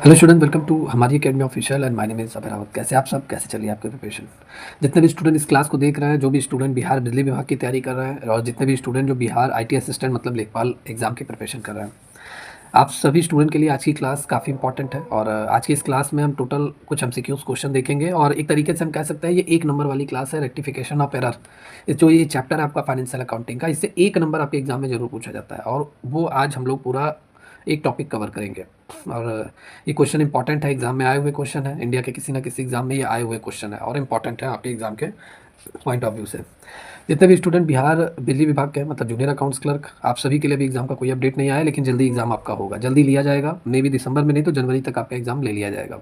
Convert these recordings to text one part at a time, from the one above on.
Hello student, welcome to हमारी academy official and my name is Abhay Rawat. कैसे आप सब, कैसे चलिए आपके प्रिपरेशन। जितने भी स्टूडेंट इस क्लास को देख रहे हैं, जो भी स्टूडेंट बिहार बिजली विभाग की तैयारी कर रहे हैं और जितने भी स्टूडेंट जो बिहार आईटी असिस्टेंट मतलब लेखपाल एग्जाम की प्रिपरेशन कर रहे हैं, आप सभी स्टूडेंट के लिए आज की क्लास काफ़ी इंपॉर्टेंट है। और आज की इस क्लास में हम टोटल कुछ एमसीक्यूज क्वेश्चन देखेंगे और एक तरीके से हम कह सकते हैं ये एक नंबर वाली क्लास है, रेक्टिफिकेशन ऑफ एरर। जो ये चैप्टर है आपका फाइनेंशियल अकाउंटिंग का, इससे एक नंबर आपके एग्जाम में जरूर पूछा जाता है और वो आज हम लोग पूरा एक टॉपिक कवर करेंगे। और ये क्वेश्चन इंपॉर्टेंट है, एग्जाम में आए हुए क्वेश्चन है, इंडिया के किसी ना किसी एग्जाम में ये आए हुए क्वेश्चन है और इंपॉर्टेंट है आपके एग्जाम के पॉइंट ऑफ व्यू से। जितने भी स्टूडेंट बिहार बिजली विभाग के मतलब जूनियर अकाउंट्स क्लर्क, आप सभी के लिए भी एग्जाम का कोई अपडेट नहीं आया, लेकिन जल्दी एग्जाम आपका होगा, जल्दी लिया जाएगा। मे भी दिसंबर में नहीं तो जनवरी तक आपका एग्जाम ले लिया जाएगा।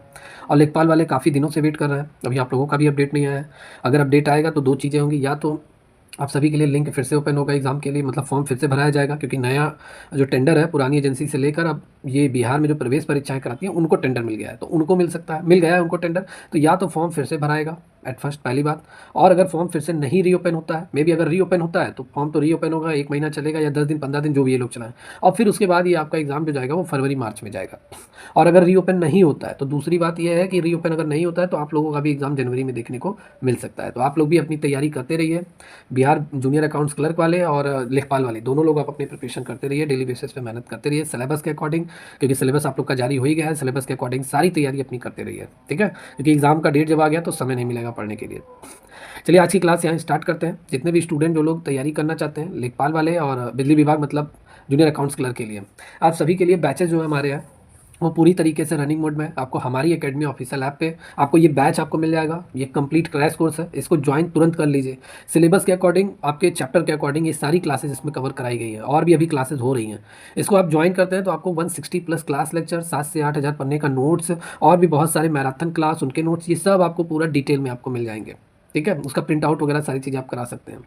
और लेखपाल वाले काफ़ी दिनों से वेट कर रहे हैं, अभी आप लोगों का भी अपडेट नहीं आया है। अगर अपडेट आएगा तो दो चीज़ें होंगी, या तो आप सभी के लिए लिंक फिर से ओपन होगा एग्ज़ाम के लिए, मतलब फॉर्म फिर से भराया जाएगा, क्योंकि नया जो टेंडर है पुरानी एजेंसी से लेकर अब ये बिहार में जो प्रवेश परीक्षाएं कराती हैं उनको टेंडर मिल गया है, तो उनको मिल सकता है, मिल गया है उनको टेंडर। तो या तो फॉर्म फिर से भराएगा एट फर्स्ट, पहली बात। और अगर फॉर्म फिर से नहीं रीओपन होता है, मे बी अगर रीओपन होता है तो फॉर्म तो रीओपन होगा, 1 महीना चलेगा या 10 दिन 15 दिन जो भी ये लोग चलाएं, और फिर उसके बाद ये आपका एग्जाम जो जाएगा वो फरवरी मार्च में जाएगा। और अगर रीओपन नहीं होता है तो दूसरी बात यह है कि रीओपन अगर नहीं होता है तो आप लोगों का भी एग्जाम जनवरी में देखने को मिल सकता है। तो आप लोग भी अपनी तैयारी करते रहिए, बिहार जूनियर अकाउंट्स क्लर्क वाले और लेखपाल वाले दोनों लोग आप अपनी प्रिपरेशन करते रहिए, डेली बेसिस पे मेहनत करते रहिए सिलेबस के अकॉर्डिंग, क्योंकि सिलेबस आप लोग का जारी हो ही गया है। सिलेबस के अकॉर्डिंग सारी तैयारी अपनी करते रहिए, ठीक है, क्योंकि एग्जाम का डेट जब आ गया तो समय नहीं मिलेगा पढ़ने के लिए। चलिए आज की क्लास यहाँ स्टार्ट करते हैं। जितने भी स्टूडेंट जो लोग तैयारी करना चाहते हैं लेखपाल वाले और बिजली विभाग मतलब जूनियर अकाउंट्स क्लर्क के लिए, आप सभी के लिए बैचेज जो है हमारे हैं वो पूरी तरीके से रनिंग मोड में है। आपको हमारी एकेडमी ऑफिशियल ऐप पे आपको ये बैच आपको मिल जाएगा। ये कंप्लीट क्रैश कोर्स है, इसको ज्वाइन तुरंत कर लीजिए। सिलेबस के अकॉर्डिंग, आपके चैप्टर के अकॉर्डिंग ये सारी क्लासेस इसमें कवर कराई गई हैं और भी अभी क्लासेस हो रही हैं। इसको आप ज्वाइन करते हैं तो आपको 160 प्लस क्लास लेक्चर, 7 से 8 हज़ार पन्ने का नोट्स और भी बहुत सारे मैराथन क्लास, उनके नोट्स, ये सब आपको पूरा डिटेल में आपको मिल जाएंगे, ठीक है। उसका प्रिंट आउट वगैरह सारी चीज़ें आप करा सकते हैं।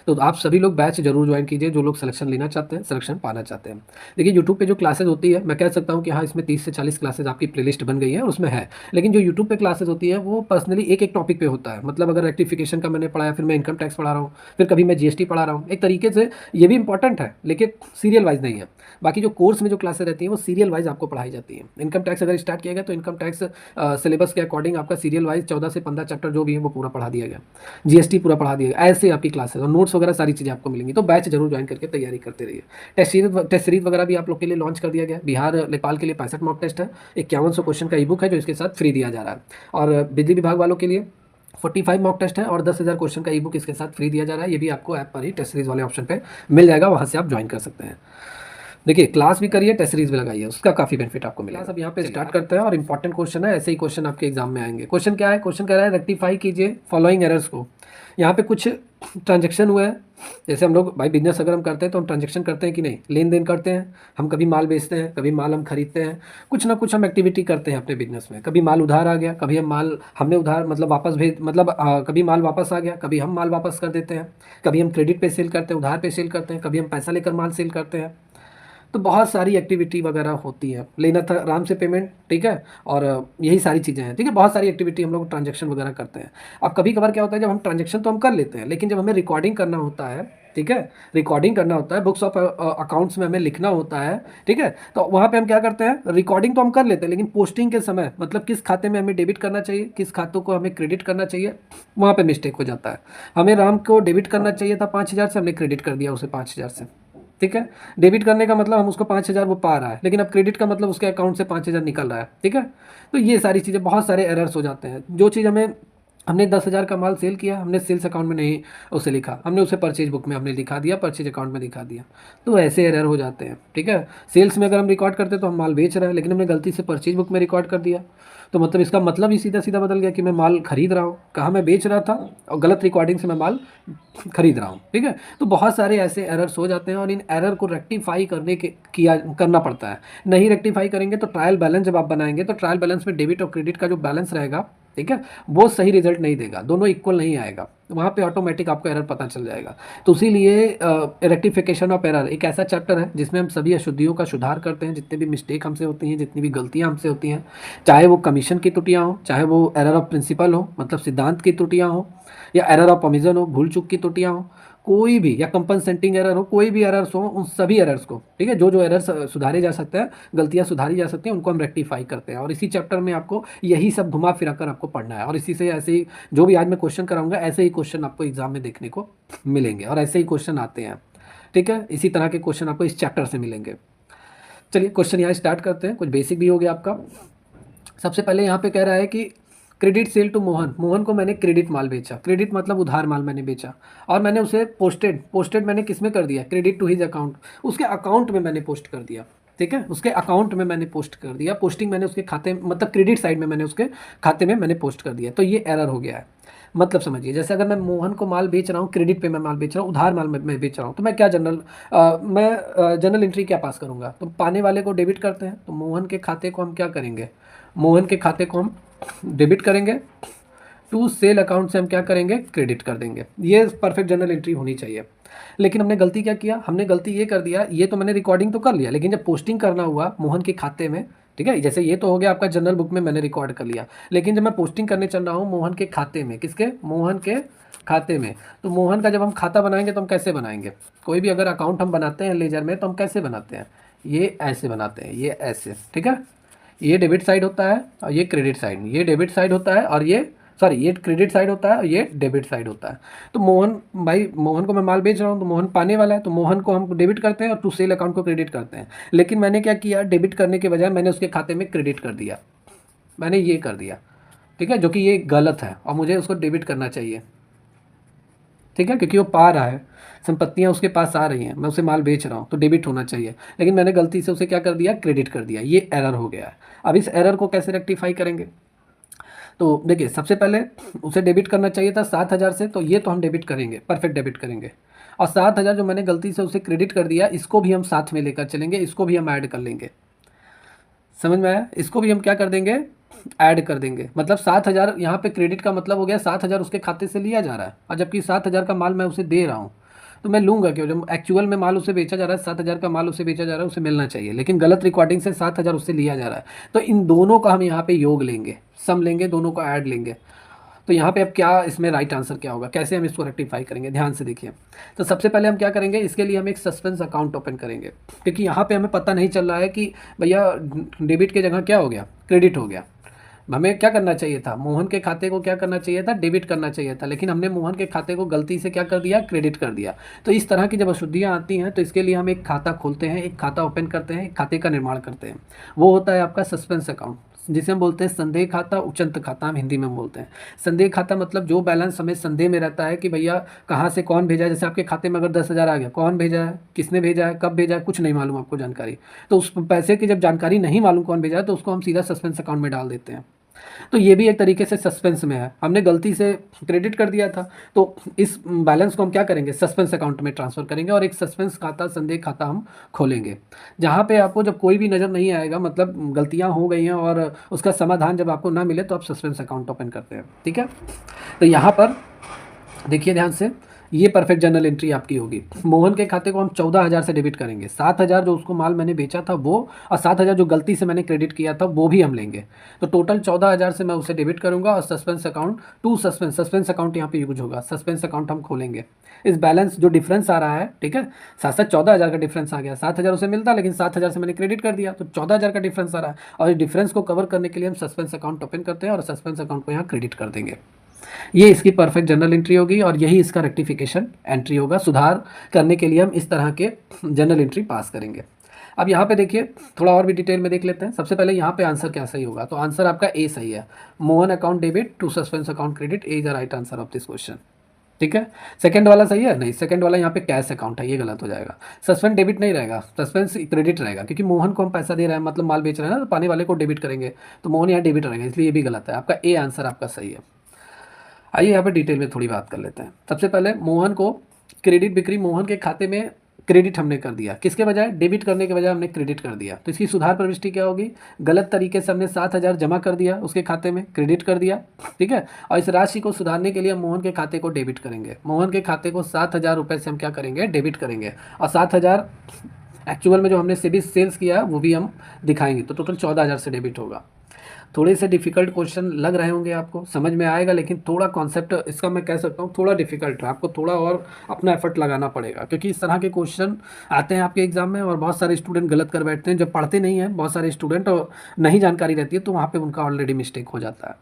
तो आप सभी लोग बैच जरूर ज्वाइन कीजिए, जो लोग सिलेक्शन लेना चाहते हैं, सिलेक्शन पाना चाहते हैं। देखिए यूट्यूब पे जो क्लासेज होती है, मैं कह सकता हूँ कि हाँ इसमें 30 से 40 क्लासेज आपकी प्लेलिस्ट बन गई है और उसमें है। लेकिन जो यूट्यूब पे क्लासेज होती है वो पर्सनली एक एक टॉपिक पे होता है। मतलब अगर रेक्टिफिकेशन का मैंने पढ़ाया, फिर मैं इनकम टैक्स पढ़ा रहा हूँ, फिर कभी मैं जीएसटी पढ़ा रहा हूँ, एक तरीके से ये भी इंपॉर्टेंट है लेकिन सीरियल वाइज नहीं है। बाकी जो कोर्स में जो क्लासेज रहती हैं वो सीरियल वाइज आपको पढ़ाई जाती है। इनकम टैक्स अगर स्टार्ट किया गया तो इनकम टैक्स सिलेबस के अकॉर्डिंग आपका सीरियल वाइज 14 से 15 चैप्टर जो भी है वो पूरा पढ़ा दिया गया, जीएसटी पूरा पढ़ा दिया, ऐसे आपकी क्लासेस और नोट्स वगैरह सारी चीज़ें आपको मिलेंगी। तो बैच जरूर ज्वाइन करके तैयारी करते रहिए। टेस्ट सीरीज वगैरह भी आप लोग के लिए लॉन्च कर दिया गया। बिहार लेखपाल के लिए 65 मॉक टेस्ट है, 5100 क्वेश्चन का ई बुक है जो इसके साथ फ्री दिया जा रहा है। और बिजली विभाग वालों के लिए 45 मॉक टेस्ट है और 10,000 क्वेश्चन का ई बुक इसके साथ फ्री दिया जा रहा है। ये भी आपको ऐप पर ही टेस्ट सीरीज वाले ऑप्शन पे मिल जाएगा, वहाँ से आप ज्वाइन कर सकते हैं। देखिए क्लास भी करिए, टेस्ट सीरीज भी लगाइए, उसका काफ़ी बेनिफिट आपको मिलेगा। सब यहाँ पे स्टार्ट करते हैं और इंपॉर्टेंट क्वेश्चन है, ऐसे ही क्वेश्चन आपके एग्जाम में आएंगे। क्वेश्चन क्या है, क्वेश्चन कह रहा है रेक्टिफाई कीजिए फॉलोइंग एरर्स को। यहाँ पे कुछ ट्रांजेक्शन हुआ है, जैसे हम लोग भाई बिजनेस अगर हम करते हैं तो हम ट्रांजेक्शन करते हैं कि नहीं, लेन देन करते हैं। हम कभी माल बेचते हैं, कभी माल हम खरीदते हैं, कुछ ना कुछ हम एक्टिविटी करते हैं अपने बिजनेस में। कभी माल उधार आ गया, कभी हम माल हमने उधार मतलब वापस भेज मतलब कभी माल वापस आ गया, कभी हम माल वापस कर देते हैं, कभी हम क्रेडिट पे सेल करते हैं, उधार पे सेल करते हैं, कभी हम पैसा लेकर माल सेल करते हैं। तो बहुत सारी एक्टिविटी वगैरह होती है, लेना था आराम से पेमेंट, ठीक है। और यही सारी चीज़ें हैं, ठीक है। बहुत सारी एक्टिविटी हम लोग ट्रांजेक्शन वगैरह करते हैं। अब कभी कभार क्या होता है, जब हम ट्रांजेक्शन तो हम कर लेते हैं, लेकिन जब हमें रिकॉर्डिंग करना होता है, ठीक है, रिकॉर्डिंग करना होता है, बुक्स ऑफ अकाउंट्स में हमें लिखना होता है, ठीक है, तो वहाँ पे हम क्या करते हैं, रिकॉर्डिंग तो हम कर लेते हैं लेकिन पोस्टिंग के समय मतलब किस खाते में हमें डेबिट करना चाहिए, किस खातों को हमें क्रेडिट करना चाहिए, वहाँ पे मिस्टेक हो जाता है। हमें राम को डेबिट करना चाहिए था 5,000 से, हमने क्रेडिट कर दिया उसे 5,000 से, ठीक है। डेबिट करने का मतलब हम उसको 5,000 वो पा रहा है, लेकिन अब क्रेडिट का मतलब उसके अकाउंट से 5,000 निकल रहा है, ठीक है। तो ये सारी चीज़ें, बहुत सारे एरर्स हो जाते हैं। जो चीज़ हमें, हमने 10,000 का माल सेल किया, हमने सेल्स अकाउंट में नहीं उसे लिखा, हमने उसे परचेज बुक में हमने दिखा दिया, परचेज अकाउंट में दिखा दिया, तो ऐसे एरर हो जाते हैं, ठीक है। सेल्स में अगर हम रिकॉर्ड करते तो हम माल बेच रहे हैं, लेकिन हमने गलती से परचेज बुक में रिकॉर्ड कर दिया, तो मतलब इसका मतलब ही सीधा सीधा बदल गया कि मैं माल खरीद रहा हूँ, कहाँ मैं बेच रहा था, और गलत रिकॉर्डिंग से मैं माल खरीद रहा हूँ, ठीक है। तो बहुत सारे ऐसे एरर्स हो जाते हैं और इन एरर को रेक्टिफाई करना पड़ता है। नहीं रेक्टिफाई करेंगे तो ट्रायल बैलेंस जब आप बनाएंगे तो ट्रायल बैलेंस में डेबिट और क्रेडिट का जो बैलेंस रहेगा, ठीक है, वो सही रिजल्ट नहीं देगा, दोनों इक्वल नहीं आएगा, वहाँ पे ऑटोमेटिक आपको एरर पता चल जाएगा। तो इसीलिए रेक्टिफिकेशन ऑफ एरर एक ऐसा चैप्टर है जिसमें हम सभी अशुद्धियों का सुधार करते हैं, जितने भी मिस्टेक हमसे होती हैं, जितनी भी गलतियाँ हमसे होती हैं, चाहे वो कमीशन की त्रुटियाँ हो, चाहे वो एरर ऑफ प्रिंसिपल हो मतलब सिद्धांत की त्रुटियाँ हो, या एरर ऑफ ओमिशन हो, भूल चूक की त्रुटियाँ हो, कोई भी या कंपनसेटिंग एरर हो, कोई भी एरर्स हो, उन सभी एरर्स को, ठीक है, जो जो एरर्स सुधारे जा सकते हैं, गलतियां सुधारी जा सकती हैं, उनको हम रेक्टिफाई करते हैं। और इसी चैप्टर में आपको यही सब घुमा फिरा कर आपको पढ़ना है। और इसी से ऐसे ही जो भी आज मैं क्वेश्चन कराऊंगा, ऐसे ही क्वेश्चन आपको एग्जाम में देखने को मिलेंगे और ऐसे ही क्वेश्चन आते हैं, ठीक है। इसी तरह के क्वेश्चन आपको इस चैप्टर से मिलेंगे। चलिए क्वेश्चन यहाँ स्टार्ट करते हैं। कुछ बेसिक भी हो गया आपका। सबसे पहले यहाँ पे कह रहा है कि credit sale to Mohan, Mohan को मैंने क्रेडिट माल बेचा, क्रेडिट मतलब उधार माल मैंने बेचा, और मैंने उसे पोस्टेड, पोस्टेड मैंने किस में कर दिया, क्रेडिट टू हिज अकाउंट, उसके अकाउंट में मैंने पोस्ट कर दिया, ठीक है, उसके अकाउंट में मैंने पोस्ट कर दिया। पोस्टिंग मैंने उसके खाते मतलब क्रेडिट साइड में मैंने उसके खाते में मैंने पोस्ट कर दिया, तो ये एरर हो गया है। मतलब समझिए, जैसे अगर मैं मोहन को माल बेच रहा हूँ, क्रेडिट पे मैं माल बेच रहा हूँ, उधार माल मैं बेच रहा हूँ, तो मैं क्या जनरल एंट्री क्या पास करूँगा, तो पाने वाले को डेबिट करते हैं, तो मोहन के खाते को हम क्या करेंगे, मोहन के खाते को हम डेबिट करेंगे, टू सेल अकाउंट से हम क्या करेंगे, क्रेडिट कर देंगे। ये परफेक्ट जनरल एंट्री होनी चाहिए। लेकिन हमने गलती क्या किया, हमने गलती ये कर दिया, ये तो मैंने रिकॉर्डिंग तो कर लिया, लेकिन जब पोस्टिंग करना हुआ मोहन के खाते में, ठीक है, जैसे ये तो हो गया आपका जनरल बुक में मैंने रिकॉर्ड कर लिया, लेकिन जब मैं पोस्टिंग करने चल रहा हूँ मोहन के खाते में, किसके, मोहन के खाते में, तो मोहन का जब हम खाता बनाएंगे तो हम कैसे बनाएंगे, कोई भी अगर अकाउंट हम बनाते हैं लेजर में तो हम कैसे बनाते हैं, ये ऐसे बनाते हैं, ये ऐसे, ठीक है, ये डेबिट साइड होता है और ये क्रेडिट साइड, ये डेबिट साइड होता है और ये सॉरी ये क्रेडिट साइड होता है और ये डेबिट साइड होता है। तो मोहन भाई, मोहन को मैं माल बेच रहा हूँ तो मोहन पाने वाला है, तो मोहन को हम डेबिट करते हैं और टू सेल अकाउंट को क्रेडिट करते हैं। लेकिन मैंने क्या किया, डेबिट करने के बजाय मैंने उसके खाते में क्रेडिट कर दिया, मैंने ये कर दिया, ठीक है, जो कि ये गलत है और मुझे उसको डेबिट करना चाहिए, ठीक है, क्योंकि वो पा रहा है, संपत्तियां उसके पास आ रही हैं, मैं उसे माल बेच रहा हूँ तो डेबिट होना चाहिए, लेकिन मैंने गलती से उसे क्या कर दिया, क्रेडिट कर दिया, ये एरर हो गया है। अब इस एरर को कैसे रेक्टिफाई करेंगे, तो देखिए सबसे पहले उसे डेबिट करना चाहिए था 7,000 से, तो ये तो हम डेबिट करेंगे, परफेक्ट डेबिट करेंगे। और 7,000 जो मैंने गलती से उसे क्रेडिट कर दिया, इसको भी हम साथ में लेकर चलेंगे, इसको भी हम ऐड कर लेंगे, समझ में आया, इसको भी हम क्या कर देंगे, ऐड कर देंगे। मतलब 7,000 यहाँ पे क्रेडिट का मतलब हो गया 7,000 उसके खाते से लिया जा रहा है, और जबकि 7,000 का माल मैं उसे दे रहा हूँ, तो मैं लूँगा क्यों, जब एक्चुअल में माल उसे बेचा जा रहा है, 7,000 का माल उसे बेचा जा रहा है, उसे मिलना चाहिए, लेकिन गलत रिकॉर्डिंग से 7,000 उससे लिया जा रहा है। तो इन दोनों का हम यहाँ पे योग लेंगे, सम लेंगे, दोनों को ऐड लेंगे। तो यहाँ पे अब क्या इसमें राइट आंसर क्या होगा, कैसे हम इसको रेक्टिफाई करेंगे, ध्यान से देखिए। तो सबसे पहले हम क्या करेंगे, इसके लिए हम एक सस्पेंस अकाउंट ओपन करेंगे, क्योंकि यहाँ पे हमें पता नहीं चल रहा है कि भैया डेबिट की जगह क्या हो गया, क्रेडिट हो गया। हमें क्या करना चाहिए था, मोहन के खाते को क्या करना चाहिए था, डेबिट करना चाहिए था, लेकिन हमने मोहन के खाते को गलती से क्या कर दिया, क्रेडिट कर दिया। तो इस तरह की जब अशुद्धियाँ आती हैं तो इसके लिए हम एक खाता खोलते हैं, एक खाता ओपन करते हैं, एक खाते का निर्माण करते हैं। वो होता है आपका सस्पेंस अकाउंट, जिसे हम बोलते हैं संदेह खाता, उचंत खाता हम हिंदी में बोलते हैं। संदेह खाता मतलब जो बैलेंस हमें संदेह में रहता है कि भैया कहाँ से कौन भेजा है, जैसे आपके खाते में अगर 10,000 आ गया, कौन भेजा है, किसने भेजा है, कब भेजा है, कुछ नहीं मालूम आपको जानकारी, तो उस पैसे की जब जानकारी नहीं मालूम कौन भेजा है तो उसको हम सीधा सस्पेंस अकाउंट में डाल देते हैं। तो ये भी एक तरीके से सस्पेंस में है, हमने गलती से क्रेडिट कर दिया था, तो इस बैलेंस को हम क्या करेंगे, सस्पेंस अकाउंट में ट्रांसफ़र करेंगे और एक सस्पेंस खाता, संदेह खाता हम खोलेंगे, जहाँ पे आपको जब कोई भी नज़र नहीं आएगा, मतलब गलतियाँ हो गई हैं और उसका समाधान जब आपको ना मिले तो आप सस्पेंस अकाउंट ओपन करते हैं, ठीक है। तो यहाँ पर देखिए ध्यान से, ये परफेक्ट जर्नल एंट्री आपकी होगी। मोहन के खाते को हम 14,000 से डेबिट करेंगे, 7,000 जो उसको माल मैंने बेचा था वो, और 7,000 जो गलती से मैंने क्रेडिट किया था वो भी हम लेंगे, तो टोटल 14,000 से मैं उसे डेबिट करूंगा और suspense account to suspense account यहाँ पे यूज होगा, सस्पेंस अकाउंट हम खोलेंगे। इस बैलेंस जो डिफरेंस आ रहा है, ठीक है, साथ साथ 14,000 का डिफरेंस आ गया, 7,000 उसे मिलता लेकिन 7,000 से मैंने क्रेडिट कर दिया, तो 14,000 का डिफरेंस आ रहा है, और इस डिफरेंस को कवर करने के लिए हम सस्पेंस अकाउंट ओपन करते हैं और सस्पेंस अकाउंट को यहाँ क्रेडिट कर देंगे। ये इसकी परफेक्ट जनरल एंट्री होगी और यही इसका रेक्टिफिकेशन एंट्री होगा। सुधार करने के लिए हम इस तरह के जनरल एंट्री पास करेंगे। अब यहाँ पे देखिए थोड़ा और भी डिटेल में देख लेते हैं। सबसे पहले यहाँ पे आंसर क्या सही होगा, तो आंसर आपका ए सही है, Mohan account debit to suspense account credit, A is the right answer of this question, ठीक है। सेकंड वाला सही है, नहीं, सेकंड वाला यहाँ पे कैश अकाउंट है, ये गलत हो जाएगा, सस्पेंस डेबिट नहीं रहेगा, सस्पेंस क्रेडिट रहेगा, क्योंकि मोहन को हम पैसा दे रहे हैं, मतलब माल बेच रहे हैं ना, तो पाने वाले को डेबिट करेंगे, तो मोहन यहाँ डेबिट रहेगा, इसलिए ये भी गलत है, आपका ए आंसर आपका सही है। आइए यहाँ पे डिटेल में थोड़ी बात कर लेते हैं। सबसे पहले मोहन को क्रेडिट बिक्री, मोहन के खाते में क्रेडिट हमने कर दिया, किसके बजाय, डेबिट करने के बजाय हमने क्रेडिट कर दिया, तो इसकी सुधार प्रविष्टि क्या होगी, गलत तरीके से हमने 7,000 जमा कर दिया उसके खाते में, क्रेडिट कर दिया, ठीक है, और इस राशि को सुधारने के लिए हम मोहन के खाते को डेबिट करेंगे, मोहन के खाते को 7,000 रुपये से हम क्या करेंगे, डेबिट करेंगे, और 7,000 एक्चुअल में जो हमने सेल्स किया है वो भी हम दिखाएंगे, तो टोटल 14,000 से डेबिट होगा। थोड़े से डिफ़िकल्ट क्वेश्चन लग रहे होंगे आपको, समझ में आएगा, लेकिन थोड़ा कॉन्सेप्ट इसका मैं कह सकता हूँ थोड़ा डिफ़िकल्ट है, आपको थोड़ा और अपना एफर्ट लगाना पड़ेगा, क्योंकि इस तरह के क्वेश्चन आते हैं आपके एग्ज़ाम में और बहुत सारे स्टूडेंट गलत कर बैठते हैं, जब पढ़ते नहीं हैं बहुत सारे स्टूडेंट और नहीं जानकारी रहती है तो वहाँ पे उनका ऑलरेडी मिस्टेक हो जाता है।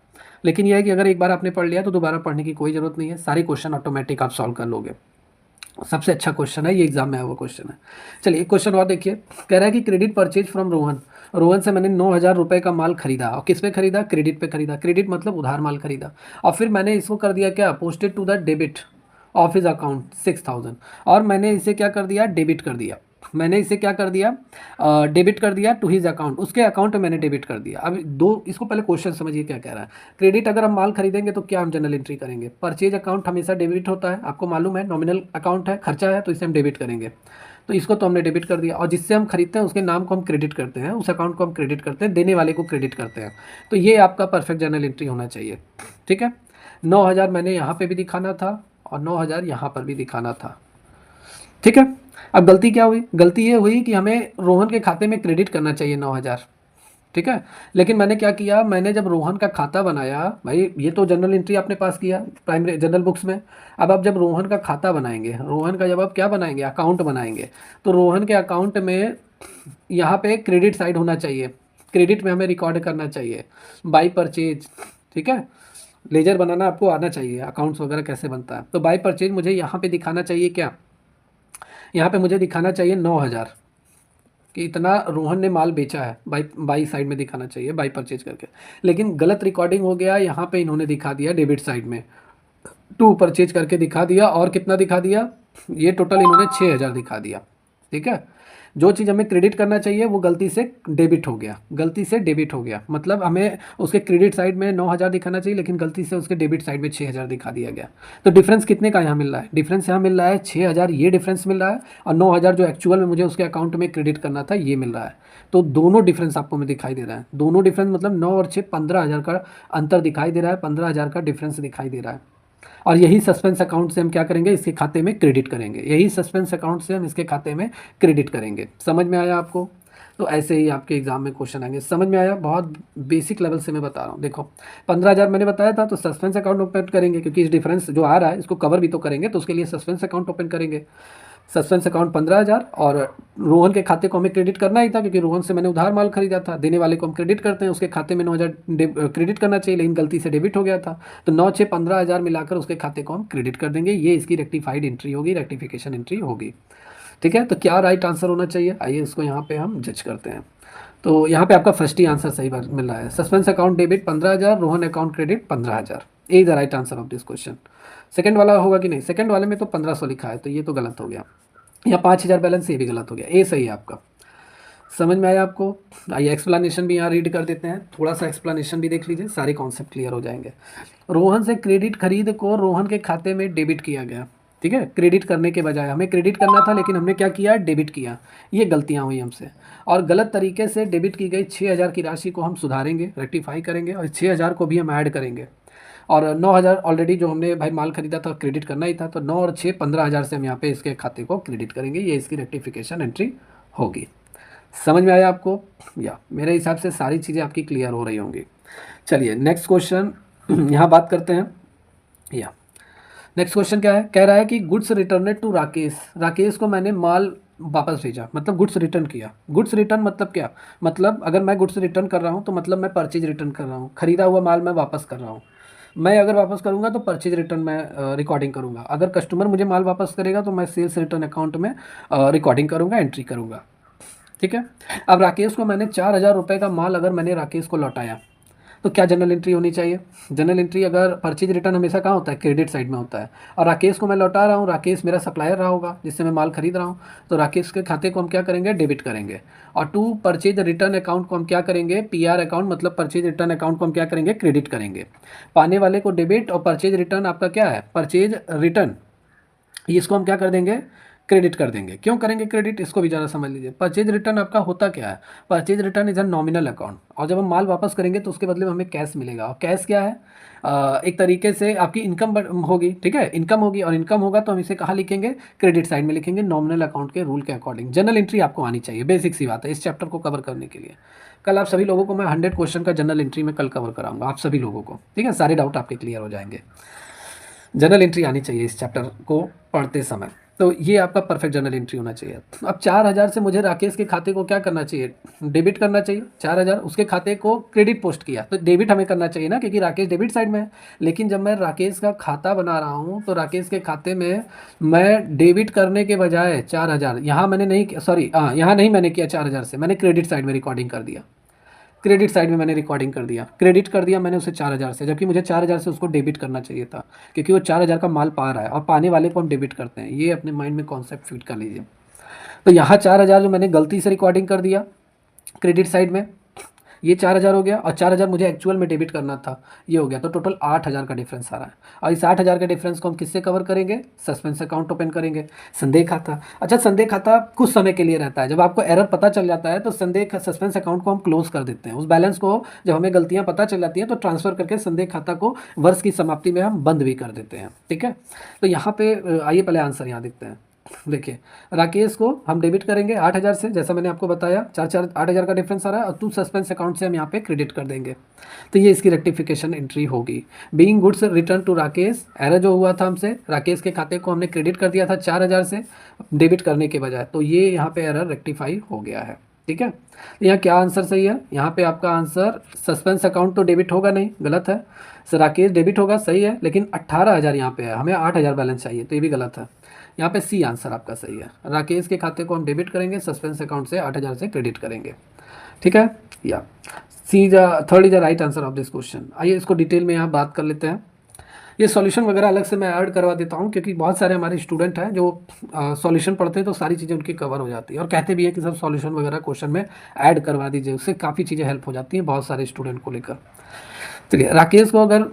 लेकिन यह है कि अगर एक बार आपने पढ़ लिया तो दोबारा पढ़ने की कोई ज़रूरत नहीं है, सारे क्वेश्चन ऑटोमेटिक आप सॉल्व कर लोगे। सबसे अच्छा क्वेश्चन है ये, एग्जाम में आया हुआ क्वेश्चन है। चलिए एक क्वेश्चन और देखिए, कह रहा है कि credit purchase from Rohan, Rohan से मैंने 9,000 रुपये का माल खरीदा, और किस पे खरीदा? क्रेडिट पे खरीदा, क्रेडिट मतलब उधार माल खरीदा, और फिर मैंने इसको कर दिया क्या? Posted to the debit of his account 6,000, और मैंने इसे क्या कर दिया? डेबिट कर दिया। मैंने इसे क्या कर दिया? डेबिट कर दिया टू हिज अकाउंट, उसके अकाउंट में मैंने डेबिट कर दिया। अब दो, इसको पहले क्वेश्चन समझिए क्या कह रहा है। क्रेडिट अगर हम माल खरीदेंगे तो क्या हम जनरल एंट्री करेंगे? परचेज अकाउंट हमेशा डेबिट होता है, आपको मालूम है, नॉमिनल अकाउंट है, खर्चा है, तो इसे हम डेबिट करेंगे। तो इसको तो हमने डेबिट कर दिया, और जिससे हम खरीदते हैं उसके नाम को हम क्रेडिट करते हैं, उस अकाउंट को हम क्रेडिट करते हैं, देने वाले को क्रेडिट करते हैं। तो ये आपका परफेक्ट जनरल एंट्री होना चाहिए। ठीक है, 9,000 मैंने यहाँ पे भी दिखाना था और 9,000 यहाँ पर भी दिखाना था। ठीक है, अब गलती क्या हुई? गलती ये हुई कि हमें रोहन के खाते में क्रेडिट करना चाहिए 9,000। ठीक है, लेकिन मैंने क्या किया? मैंने जब रोहन का खाता बनाया, भाई ये तो जनरल एंट्री आपने पास किया प्राइमरी जनरल बुक्स में। अब आप जब रोहन का खाता बनाएंगे, रोहन का जब आप क्या बनाएंगे? अकाउंट बनाएंगे, तो रोहन के अकाउंट में यहाँ पे क्रेडिट साइड होना चाहिए, क्रेडिट में हमें रिकॉर्ड करना चाहिए बाई परचेज। ठीक है, लेजर बनाना आपको आना चाहिए, अकाउंट्स वगैरह कैसे बनता है। तो बाई परचेज मुझे यहाँ पे दिखाना चाहिए क्या? यहाँ पे मुझे दिखाना चाहिए 9,000 कि इतना रोहन ने माल बेचा है, बाई बाई साइड में दिखाना चाहिए, बाई परचेज करके। लेकिन गलत रिकॉर्डिंग हो गया, यहाँ पे इन्होंने दिखा दिया डेबिट साइड में, टू परचेज करके दिखा दिया, और कितना दिखा दिया? ये टोटल इन्होंने 6,000 दिखा दिया। ठीक है, जो चीज़ हमें क्रेडिट करना चाहिए वो गलती से डेबिट हो गया, गलती से डेबिट हो गया, मतलब हमें उसके क्रेडिट साइड में 9,000 दिखाना चाहिए, लेकिन गलती से उसके डेबिट साइड में 6,000 दिखा दिया गया। तो डिफरेंस कितने का यहाँ मिल रहा है? डिफरेंस यहाँ मिल रहा है 6,000, ये डिफरेंस मिल रहा है, और 9,000 जो एक्चुअल में मुझे उसके अकाउंट में क्रेडिट करना था ये मिल रहा है। तो दोनों डिफरेंस आपको में दिखाई दे रहा है, दोनों डिफरेंस मतलब 9 और 6 15,000 का अंतर दिखाई दे रहा है, 15,000 का डिफरेंस दिखाई दे रहा है। और यही सस्पेंस अकाउंट से हम क्या करेंगे? इसके खाते में क्रेडिट करेंगे, यही सस्पेंस अकाउंट से हम इसके खाते में क्रेडिट करेंगे। समझ में आया आपको? तो ऐसे ही आपके एग्जाम में क्वेश्चन आएंगे। समझ में आया? बहुत बेसिक लेवल से मैं बता रहा हूँ। देखो 15,000 मैंने बताया था, तो सस्पेंस अकाउंट ओपन करेंगे, क्योंकि इस डिफरेंस जो आ रहा है इसको कवर भी तो करेंगे, तो उसके लिए सस्पेंस अकाउंट ओपन करेंगे। सस्पेंस अकाउंट 15,000, और रोहन के खाते को हमें क्रेडिट करना ही था, क्योंकि रोहन से मैंने उधार माल खरीदा था, देने वाले को हम क्रेडिट करते हैं, उसके खाते में 9,000 क्रेडिट करना चाहिए, लेकिन गलती से डेबिट हो गया था, तो 9 6 15,000 मिलाकर उसके खाते को हम क्रेडिट कर देंगे। ये इसकी रेक्टिफाइड एंट्री होगी, रेक्टिफिकेशन एंट्री होगी। ठीक है, तो क्या राइट आंसर होना चाहिए? आइए इसको यहाँ पे हम जज करते हैं। तो यहाँ पे आपका फर्स्ट ही आंसर सही मिल रहा है, suspense account debit 15,000, Rohan account credit 15,000, A is the right answer of this question. Second वाला होगा कि नहीं? सेकंड वाले में तो 1,500 लिखा है, तो ये तो गलत हो गया, या 5,000 बैलेंस, ये भी गलत हो गया, ए सही है आपका। समझ में आया आपको? आइए एक्सप्लेनेशन भी यहाँ रीड कर देते हैं, थोड़ा सा एक्सप्लेनेशन भी देख लीजिए, सारे कॉन्सेप्ट क्लियर हो जाएंगे। रोहन से क्रेडिट खरीद को रोहन के खाते में डेबिट किया गया। ठीक है, क्रेडिट करने के बजाय हमें क्रेडिट करना था, लेकिन हमने क्या किया? डेबिट किया। ये गलतियाँ हुई हमसे, और गलत तरीके से डेबिट की गई 6,000 की राशि को हम सुधारेंगे, रेक्टिफाई करेंगे, और 6,000 को भी हम ऐड करेंगे, और 9,000 ऑलरेडी जो हमने भाई माल खरीदा था क्रेडिट करना ही था, तो 9 और 6 15,000 से हम यहाँ पे इसके खाते को क्रेडिट करेंगे, ये इसकी रेक्टिफिकेशन एंट्री होगी। समझ में आया आपको? या मेरे हिसाब से सारी चीज़ें आपकी क्लियर हो रही होंगी। चलिए नेक्स्ट क्वेश्चन यहाँ बात करते हैं। या नेक्स्ट क्वेश्चन क्या है? कह रहा है कि गुड्स रिटर्नेड टू राकेश, राकेश को मैंने माल वापस भेजा, मतलब गुड्स रिटर्न किया। गुड्स रिटर्न मतलब क्या? मतलब अगर मैं गुड्स रिटर्न कर रहा हूँ तो मतलब मैं परचेज रिटर्न कर रहा हूँ, खरीदा हुआ माल मैं वापस कर रहा हूँ। मैं अगर वापस करूँगा तो परचेज रिटर्न में रिकॉर्डिंग करूँगा, अगर कस्टमर मुझे माल वापस करेगा तो मैं सेल्स रिटर्न अकाउंट में रिकॉर्डिंग करूँगा, एंट्री करूँगा। ठीक है, अब राकेश को मैंने 4,000 रुपये का माल अगर मैंने राकेश को लौटाया, तो क्या जनरल एंट्री होनी चाहिए? जनरल एंट्री अगर परचेज रिटर्न हमेशा कहाँ होता है? क्रेडिट साइड में होता है, और राकेश को मैं लौटा रहा हूँ, राकेश मेरा सप्लायर रहा होगा जिससे मैं माल खरीद रहा हूँ, तो राकेश के खाते को हम क्या करेंगे? डेबिट करेंगे। और टू परचेज रिटर्न अकाउंट को हम क्या करेंगे? पीआर अकाउंट मतलब परचेज रिटर्न अकाउंट को हम क्या करेंगे? क्रेडिट करेंगे। पाने वाले को डेबिट, और परचेज रिटर्न आपका क्या है? परचेज रिटर्न, इसको हम क्या कर देंगे? क्रेडिट कर देंगे। क्यों करेंगे क्रेडिट? इसको भी ज़रा समझ लीजिए। परचेज रिटर्न आपका होता क्या है? Purchase return is a nominal account, और जब हम माल वापस करेंगे तो उसके बदले में हमें कैश मिलेगा, और कैश क्या है? एक तरीके से आपकी इनकम होगी। ठीक है, इनकम होगी, और इनकम होगा तो हम इसे कहाँ लिखेंगे? क्रेडिट साइड में लिखेंगे, नॉमिनल अकाउंट के रूल के अकॉर्डिंग। जनरल एंट्री आपको आनी चाहिए, बेसिक सी बात है इस चैप्टर को कवर करने के लिए। कल आप सभी लोगों को मैं 100 क्वेश्चन का जनरल एंट्री में कल कवर कराऊंगा आप सभी लोगों को, ठीक है, सारे डाउट आपके क्लियर हो जाएंगे। जनरल एंट्री आनी चाहिए इस चैप्टर को पढ़ते समय, तो ये आपका परफेक्ट जनरल एंट्री होना चाहिए। अब 4,000 से मुझे राकेश के खाते को क्या करना चाहिए, डेबिट करना चाहिए। 4,000 उसके खाते को क्रेडिट पोस्ट किया तो डेबिट हमें करना चाहिए ना, क्योंकि राकेश डेबिट साइड में है। लेकिन जब मैं राकेश का खाता बना रहा हूँ तो राकेश के खाते में मैं डेबिट करने के बजाय 4,000 यहाँ मैंने नहीं, सॉरी हाँ यहाँ नहीं मैंने किया, 4,000 से मैंने क्रेडिट साइड में रिकॉर्डिंग कर दिया। क्रेडिट साइड में मैंने रिकॉर्डिंग कर दिया, क्रेडिट कर दिया मैंने उसे 4,000 से, जबकि मुझे 4,000 से उसको डेबिट करना चाहिए था, क्योंकि वो 4,000 का माल पा रहा है और पाने वाले को हम डेबिट करते हैं। ये अपने माइंड में कॉन्सेप्ट फिट कर लीजिए। तो यहाँ 4,000 जो मैंने गलती से रिकॉर्डिंग कर दिया क्रेडिट साइड में, ये 4,000 हो गया, और 4,000 मुझे एक्चुअल में डेबिट करना था, ये हो गया। तो टोटल 8,000 का डिफरेंस आ रहा है। और इस 8,000 के डिफरेंस को हम किससे कवर करेंगे, सस्पेंस अकाउंट ओपन करेंगे, संदेह खाता। अच्छा, संदेह खाता कुछ समय के लिए रहता है, जब आपको एरर पता चल जाता है तो संदेह सस्पेंस अकाउंट को हम क्लोज कर देते हैं। उस बैलेंस को जब हमें गलतियां पता चल जाती हैं तो ट्रांसफर करके संदेह खाता को वर्ष की समाप्ति में हम बंद भी कर देते हैं, ठीक है। तो यहाँ पे आइए पहले आंसर यहाँ देखते हैं। देखिए, राकेश को हम डेबिट करेंगे 8,000 से, जैसा मैंने आपको बताया, 8,000 का डिफरेंस आ रहा है, और 2 सस्पेंस अकाउंट से हम यहाँ पे क्रेडिट कर देंगे। तो ये इसकी रेक्टिफिकेशन एंट्री होगी। Being goods return to Rakesh, error जो हुआ था हमसे, राकेश के खाते को हमने क्रेडिट कर दिया था 4,000 से डेबिट करने के बजाय, तो ये यहाँ पे एरर रेक्टिफाई हो गया है, ठीक है। यहाँ क्या आंसर सही है, यहाँ पे आपका आंसर सस्पेंस अकाउंट तो डेबिट होगा नहीं, गलत है। सर राकेश डेबिट होगा, सही है, लेकिन 18,000 यहाँ पे है, हमें 8,000 बैलेंस चाहिए, तो ये भी गलत है। यहाँ पे सी आंसर आपका सही है। राकेश के खाते को हम डेबिट करेंगे, सस्पेंस अकाउंट से 8,000 से क्रेडिट करेंगे, ठीक है। या C third is the right answer of this question. आइए इसको डिटेल में यहाँ बात कर लेते हैं। ये सॉल्यूशन वगैरह अलग से मैं ऐड करवा देता हूँ, क्योंकि बहुत सारे हमारे स्टूडेंट हैं जो सॉल्यूशन पढ़ते हैं तो सारी चीज़ें उनकी कवर हो जाती है, और कहते भी हैं कि सर सॉल्यूशन वगैरह क्वेश्चन में ऐड करवा दीजिए, उससे काफ़ी चीज़ें हेल्प हो जाती हैं बहुत सारे स्टूडेंट को लेकर। चलिए, राकेश को अगर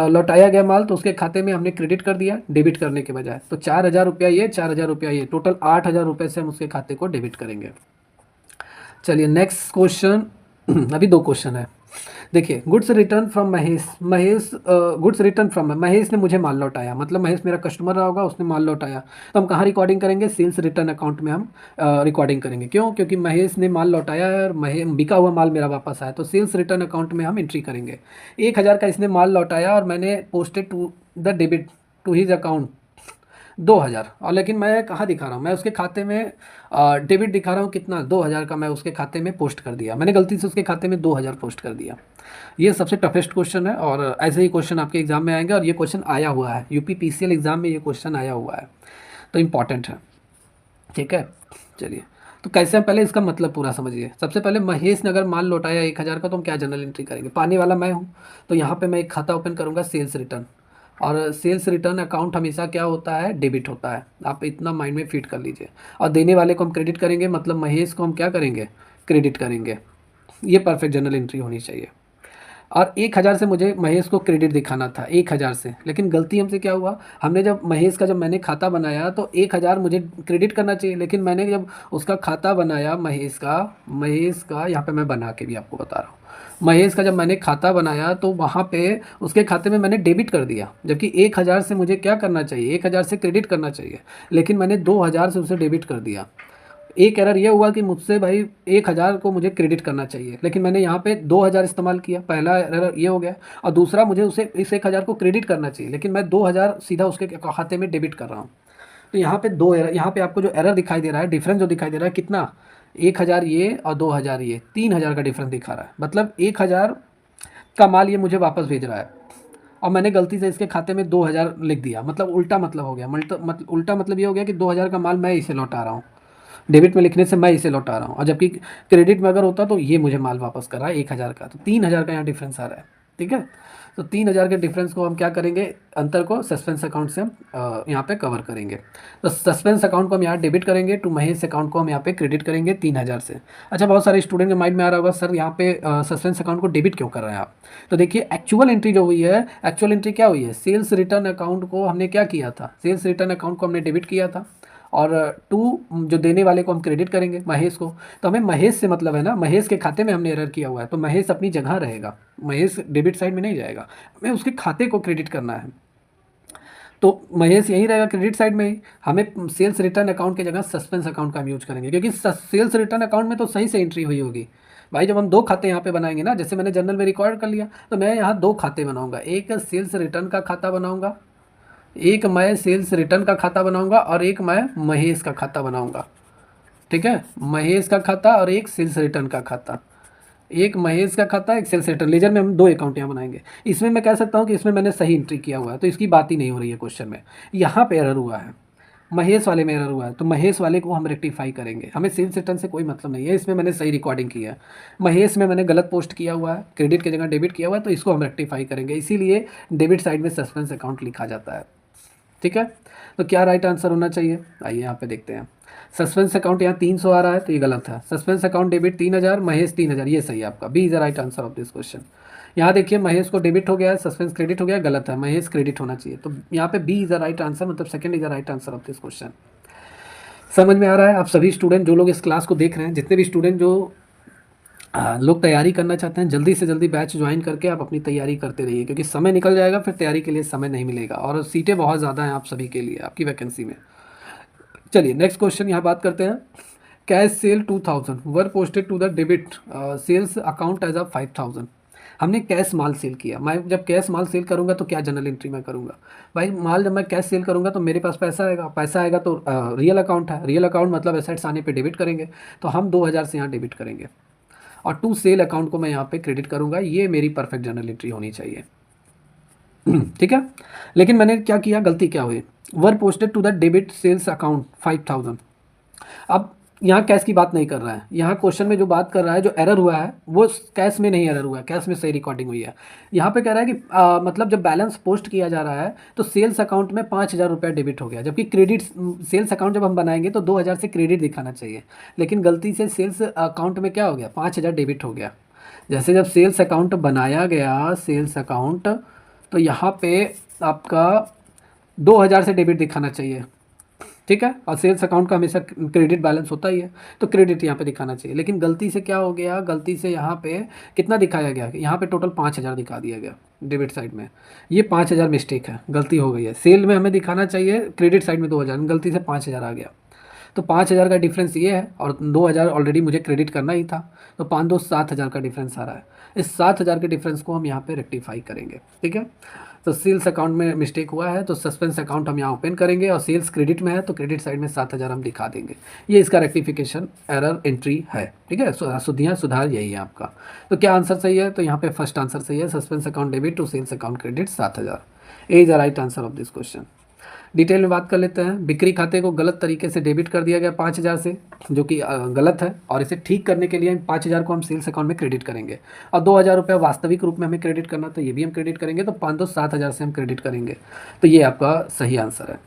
लौटाया गया माल तो उसके खाते में हमने क्रेडिट कर दिया डेबिट करने के बजाय, तो 4,000 रुपया ये, 4,000 रुपया ये, टोटल 8,000 रुपये से हम उसके खाते को डेबिट करेंगे। चलिए नेक्स्ट क्वेश्चन, अभी 2 क्वेश्चन है। देखिए, goods return from Mahesh, goods return from Mahesh ने मुझे माल लौटाया, मतलब महेश मेरा कस्टमर रहा होगा, उसने माल लौटाया, तो हम कहाँ रिकॉर्डिंग करेंगे, सेल्स रिटर्न अकाउंट में हम रिकॉर्डिंग करेंगे। क्यों, क्योंकि महेश ने माल लौटाया है और बिका हुआ माल मेरा वापस आया, तो सेल्स रिटर्न अकाउंट में हम एंट्री करेंगे। 1,000 का इसने माल लौटाया और मैंने posted to the debit to his account 2,000, और लेकिन मैं कहाँ दिखा रहा हूँ, मैं उसके खाते में डेबिट दिखा रहा हूँ, कितना, 2,000 का मैं उसके खाते में पोस्ट कर दिया, मैंने गलती से उसके खाते में 2,000 पोस्ट कर दिया। ये सबसे टफेस्ट क्वेश्चन है, और ऐसे ही क्वेश्चन आपके एग्जाम में आएंगे, और ये क्वेश्चन आया हुआ है यूपी PCL एग्जाम में, ये क्वेश्चन आया हुआ है, तो इम्पॉर्टेंट है, ठीक है। चलिए, तो कैसे हम पहले इसका मतलब पूरा समझिए। सबसे पहले महेश ने अगर माल लौटाया 1,000 का, तो हम क्या जनरल एंट्री करेंगे, पाने वाला मैं हूँ, तो यहाँ पे मैं एक खाता ओपन करूँगा, सेल्स रिटर्न, और सेल्स रिटर्न अकाउंट हमेशा क्या होता है, डेबिट होता है, आप इतना माइंड में फिट कर लीजिए। और देने वाले को हम क्रेडिट करेंगे, मतलब महेश को हम क्या करेंगे, क्रेडिट करेंगे। ये परफेक्ट जनरल एंट्री होनी चाहिए। और 1,000 से मुझे महेश को क्रेडिट दिखाना था, 1,000 से, लेकिन गलती हमसे क्या हुआ, हमने जब महेश का, जब मैंने खाता बनाया तो 1,000 मुझे क्रेडिट करना चाहिए, लेकिन मैंने जब उसका खाता बनाया महेश का यहाँ पे मैं बना के भी आपको बता रहा हूँ, महेश का जब मैंने खाता बनाया तो वहाँ पे उसके खाते में मैंने डेबिट कर दिया, जबकि 1,000 से मुझे क्या करना चाहिए, 1,000 से क्रेडिट करना चाहिए, लेकिन मैंने 2,000 से उसे डेबिट कर दिया। एक एरर ये हुआ कि मुझसे भाई 1,000 को मुझे क्रेडिट करना चाहिए, लेकिन मैंने यहाँ पे 2,000 इस्तेमाल किया, पहला एरर ये हो गया। और दूसरा, मुझे उसे इस 1,000 को क्रेडिट करना चाहिए, लेकिन मैं 2,000 सीधा उसके खाते में डेबिट कर रहा हूँ। तो यहाँ पे 2 एरर, यहाँ पे आपको जो एरर दिखाई दे रहा है, डिफरेंस जो दिखाई दे रहा है, कितना, 1,000 ये और 2,000 ये, 3,000 का डिफरेंस दिखा रहा है, मतलब 1,000 का माल ये मुझे वापस भेज रहा है, और मैंने गलती से इसके खाते में 2,000 लिख दिया, मतलब उल्टा मतलब हो गया, उल्टा मतलब ये हो गया कि 2,000 का माल मैं इसे लौटा रहा हूँ, डेबिट में लिखने से मैं इसे लौटा रहा हूँ, और जबकि क्रेडिट में अगर होता तो ये मुझे माल वापस कर रहा है 1,000 का, तो 3,000 का यहाँ डिफरेंस आ रहा है, ठीक है। तो 3,000 के डिफरेंस को हम क्या करेंगे, अंतर को सस्पेंस अकाउंट से हम यहाँ पे कवर करेंगे। तो सस्पेंस अकाउंट को हम यहाँ डेबिट करेंगे, टू महेश अकाउंट को हम यहाँ पे क्रेडिट करेंगे 3,000 से। अच्छा, बहुत सारे स्टूडेंट के माइंड में आ रहा होगा, सर यहाँ पे सस्पेंस अकाउंट को डेबिट क्यों कर रहे हैं आप। तो देखिए, एक्चुअल एंट्री जो हुई है, एक्चुअल एंट्री क्या हुई है, सेल्स रिटर्न अकाउंट को हमने क्या किया था, सेल्स रिटर्न अकाउंट को हमने डेबिट किया था, और टू जो देने वाले को हम क्रेडिट करेंगे, महेश को। तो हमें महेश से मतलब है ना, महेश के खाते में हमने एरर किया हुआ है, तो महेश अपनी जगह रहेगा, महेश डेबिट साइड में नहीं जाएगा, हमें उसके खाते को क्रेडिट करना है, तो महेश यहीं रहेगा क्रेडिट साइड में ही। हमें सेल्स रिटर्न अकाउंट की जगह सस्पेंस अकाउंट का हम यूज करेंगे, क्योंकि सेल्स रिटर्न अकाउंट में तो सही से एंट्री हुई होगी, भाई जब हम 2 खाते यहाँ पे बनाएंगे ना, जैसे मैंने जर्नल में रिकॉर्ड कर लिया, तो मैं यहाँ 2 खाते बनाऊंगा, एक सेल्स रिटर्न का खाता बनाऊंगा, एक मैं सेल्स रिटर्न का खाता बनाऊंगा और एक मैं महेश का खाता बनाऊंगा। ठीक है, महेश का खाता और एक सेल्स रिटर्न का खाता, एक महेश का खाता, एक सेल्स रिटर्न। लेजर में हम 2 अकाउंट यहाँ बनाएंगे। इसमें मैं कह सकता हूँ कि इसमें मैंने सही एंट्री किया हुआ है, तो इसकी बात ही नहीं हो रही है क्वेश्चन में। यहाँ पे एरर हुआ है, महेश वाले में एरर हुआ है, तो महेश वाले को हम रेक्टिफाई करेंगे। हमें सेल्स रिटर्न से कोई मतलब नहीं है, इसमें मैंने सही रिकॉर्डिंग की है। महेश में मैंने गलत पोस्ट किया हुआ है, क्रेडिट की जगह डेबिट किया हुआ है, तो इसको हम रेक्टिफाई करेंगे, इसीलिए डेबिट साइड में सस्पेंस अकाउंट लिखा जाता है। ठीक है, तो क्या राइट आंसर होना चाहिए, आइए यहाँ पे देखते हैं। सस्पेंस अकाउंट यहाँ 300 आ रहा है, तो ये गलत है। सस्पेंस अकाउंट डेबिट 3000, महेश 3000, ये सही है आपका। B is the right answer of this question. यहाँ देखिए महेश को डेबिट हो गया है, सस्पेंस क्रेडिट हो गया, गलत है, महेश क्रेडिट होना चाहिए। तो यहाँ पे B is the right answer, मतलब second is the right answer of this question. समझ में आ रहा है आप सभी स्टूडेंट जो लोग इस क्लास को देख रहे हैं, जितने भी स्टूडेंट जो लोग तैयारी करना चाहते हैं, जल्दी से जल्दी बैच ज्वाइन करके आप अपनी तैयारी करते रहिए, क्योंकि समय निकल जाएगा, फिर तैयारी के लिए समय नहीं मिलेगा, और सीटें बहुत ज़्यादा हैं आप सभी के लिए, आपकी वैकेंसी में। चलिए नेक्स्ट क्वेश्चन यहाँ बात करते हैं। Cash sale 2000 were posted to the debit sales account as a 5000। हमने कैश माल सेल किया। मैं जब कैश माल सेल करूंगा तो क्या जनरल एंट्री मैं करूंगा? भाई माल जब मैं कैश सेल करूंगा तो मेरे पास पैसा आएगा, पैसा आएगा तो रियल अकाउंट है, रियल अकाउंट मतलब एसेट्स आने पे डेबिट करेंगे, तो हम 2000 से यहाँ डेबिट करेंगे, और टू सेल अकाउंट को मैं यहाँ पे क्रेडिट करूंगा। ये मेरी परफेक्ट जनरल एंट्री होनी चाहिए। ठीक है, लेकिन मैंने क्या किया, गलती क्या हुई, were posted to the debit sales account 5000। अब यहाँ कैश की बात नहीं कर रहा है, यहाँ क्वेश्चन में जो बात कर रहा है, जो एरर हुआ है वो कैश में नहीं एरर हुआ है, कैश में सही रिकॉर्डिंग हुई है। यहाँ पे कह रहा है कि मतलब जब बैलेंस पोस्ट किया जा रहा है तो सेल्स अकाउंट में 5000 रुपया डेबिट हो गया, जबकि क्रेडिट सेल्स अकाउंट जब हम बनाएंगे तो 2000 से क्रेडिट दिखाना चाहिए, लेकिन गलती से सेल्स अकाउंट में क्या हो गया, 5000 डेबिट हो गया। जैसे जब सेल्स अकाउंट बनाया गया, सेल्स अकाउंट, तो यहाँ पे आपका 2000 से डेबिट दिखाना चाहिए। ठीक है, और सेल्स अकाउंट का हमेशा क्रेडिट बैलेंस होता ही है, तो क्रेडिट यहाँ पे दिखाना चाहिए, लेकिन गलती से क्या हो गया, गलती से यहाँ पे कितना दिखाया गया, यहाँ पे टोटल 5000 दिखा दिया गया डेबिट साइड में। ये 5000 मिस्टेक है, गलती हो गई है। सेल में हमें दिखाना चाहिए क्रेडिट साइड में 2000, गलती से 5000 आ गया, तो 5000 का डिफरेंस ये है, और 2000 ऑलरेडी मुझे क्रेडिट करना ही था, तो 5 2 7000 का डिफरेंस आ रहा है। इस 7000 के डिफरेंस को हम यहाँ पे रेक्टिफाई करेंगे। ठीक है, तो सेल्स अकाउंट में मिस्टेक हुआ है, तो सस्पेंस अकाउंट हम यहाँ ओपन करेंगे, और सेल्स क्रेडिट में है तो क्रेडिट साइड में 7000 हम दिखा देंगे। ये इसका रेक्टिफिकेशन एरर एंट्री है। ठीक है, सुधियाँ सुधार यही है आपका। तो क्या आंसर सही है, तो यहाँ पे फर्स्ट आंसर सही है, suspense account debit to sales account credit 7000। A is the right answer of this question. Detail में बात कर लेते हैं। बिक्री खाते को गलत तरीके से डेबिट कर दिया गया 5000 से, जो कि गलत है, और इसे ठीक करने के लिए 5000 को हम सेल्स अकाउंट में क्रेडिट करेंगे, और 2000 रुपये वास्तविक रूप में हमें क्रेडिट करना, तो ये भी हम क्रेडिट करेंगे, तो 5 2 7000 से हम क्रेडिट करेंगे, तो ये आपका सही आंसर है।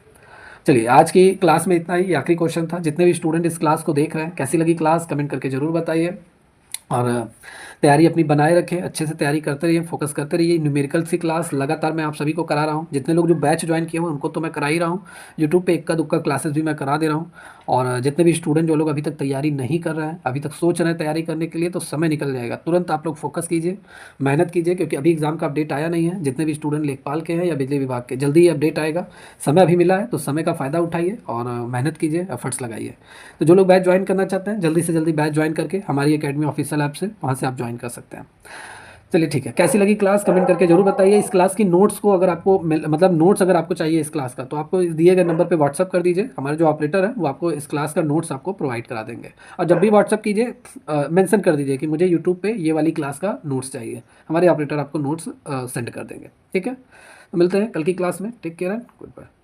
चलिए आज की क्लास में इतना ही, आखिरी क्वेश्चन था। जितने भी स्टूडेंट इस क्लास को देख रहे हैं, कैसी लगी क्लास कमेंट करके ज़रूर बताइए, और तैयारी अपनी बनाए रखें, अच्छे से तैयारी करते रहिए, फोकस करते रहिए। न्यूमेरिकल्स की क्लास लगातार मैं आप सभी को करा रहा हूँ। जितने लोग जो बैच ज्वाइन किए हुए उनको तो मैं करा ही रहा हूँ, यूट्यूब पे इक्का दुक्का क्लासेस भी मैं करा दे रहा हूँ। और जितने भी स्टूडेंट जो लोग अभी तक तैयारी नहीं कर रहे हैं, अभी तक सोच रहे हैं तैयारी करने के लिए, तो समय निकल जाएगा, तुरंत आप लोग फोकस कीजिए, मेहनत कीजिए, क्योंकि अभी एग्जाम का अपडेट आया नहीं है। जितने भी स्टूडेंट लेखपाल के हैं या बिजली विभाग के, जल्दी ही अपडेट आएगा, समय अभी मिला है, तो समय का फ़ायदा उठाइए और मेहनत कीजिए, एफर्ट्स लगाइए। तो जो लोग बैच ज्वाइन करना चाहते हैं, जल्दी से जल्दी बैच ज्वाइन करके हमारी अकेडमी ऑफिशियल ऐप से, वहाँ से आप ज्वाइन कर सकते हैं। चलिए ठीक है, कैसी लगी क्लास कमेंट करके जरूर बताइए। इस क्लास की नोट्स को अगर आपको मतलब नोट्स अगर आपको चाहिए इस क्लास का, तो आपको इस दिए गए नंबर पे व्हाट्सअप कर दीजिए, हमारे जो ऑपरेटर है वो आपको इस क्लास का नोट्स आपको प्रोवाइड करा देंगे। और जब भी व्हाट्सअप कीजिए मेंशन कर दीजिए कि मुझे यूट्यूब पे ये वाली क्लास का नोट्स चाहिए, हमारे ऑपरेटर आपको नोट्स सेंड कर देंगे। ठीक है, तो मिलते हैं कल की क्लास में। Take care and good bye.